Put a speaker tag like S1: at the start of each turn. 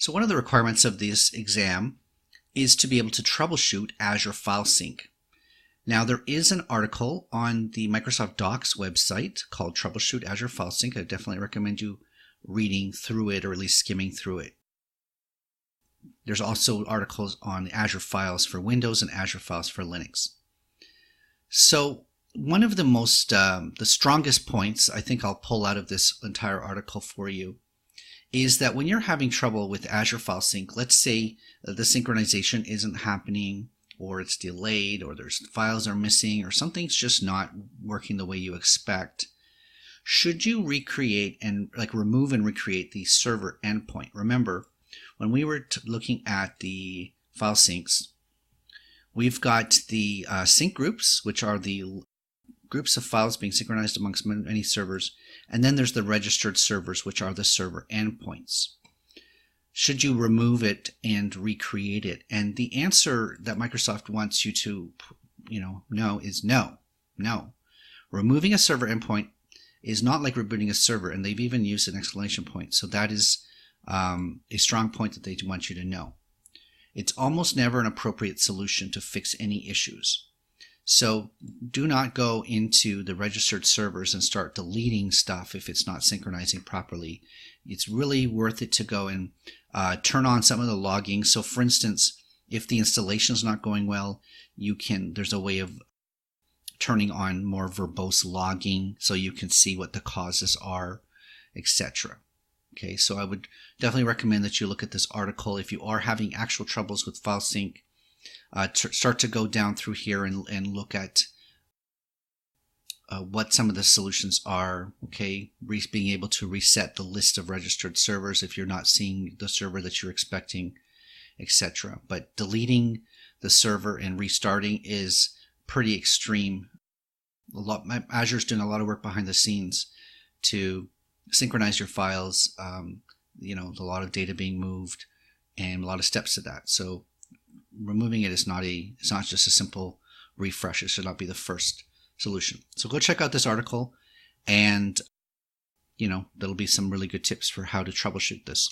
S1: So one of the requirements of this exam is to be able to troubleshoot Azure File Sync. Now there is an article on the Microsoft Docs website called Troubleshoot Azure File Sync. I definitely recommend you reading through it or at least skimming through it. There's also articles on Azure Files for Windows and Azure Files for Linux. So one of the strongest points I think I'll pull out of this entire article for you is that when you're having trouble with Azure File Sync, let's say the synchronization isn't happening, or it's delayed, or there's files are missing, or something's just not working the way you expect, should you recreate and remove and recreate the server endpoint? Remember, when we were looking at the file syncs, we've got the sync groups, which are the groups of files being synchronized amongst many servers, and then there's the registered servers, which are the server endpoints. Should you remove it and recreate it? And the answer that Microsoft wants you to know is no. Removing a server endpoint is not like rebooting a server, and they've even used an exclamation point. So that is a strong point that they want you to know. It's almost never an appropriate solution to fix any issues. So do not go into the registered servers and start deleting stuff if it's not synchronizing properly. It's really worth it to go and turn on some of the logging. So for instance, if the installation is not going well, there's a way of turning on more verbose logging so you can see what the causes are, etc. Okay, so I would definitely recommend that you look at this article. If you are having actual troubles with file sync, start to go down through here and look at what some of the solutions are. Okay, being able to reset the list of registered servers if you're not seeing the server that you're expecting, etc. But deleting the server and restarting is pretty extreme. Azure's doing a lot of work behind the scenes to synchronize your files. A lot of data being moved and a lot of steps to that. So removing it is it's not just a simple refresh. It should not be the first solution. So go check out this article, and there'll be some really good tips for how to troubleshoot this.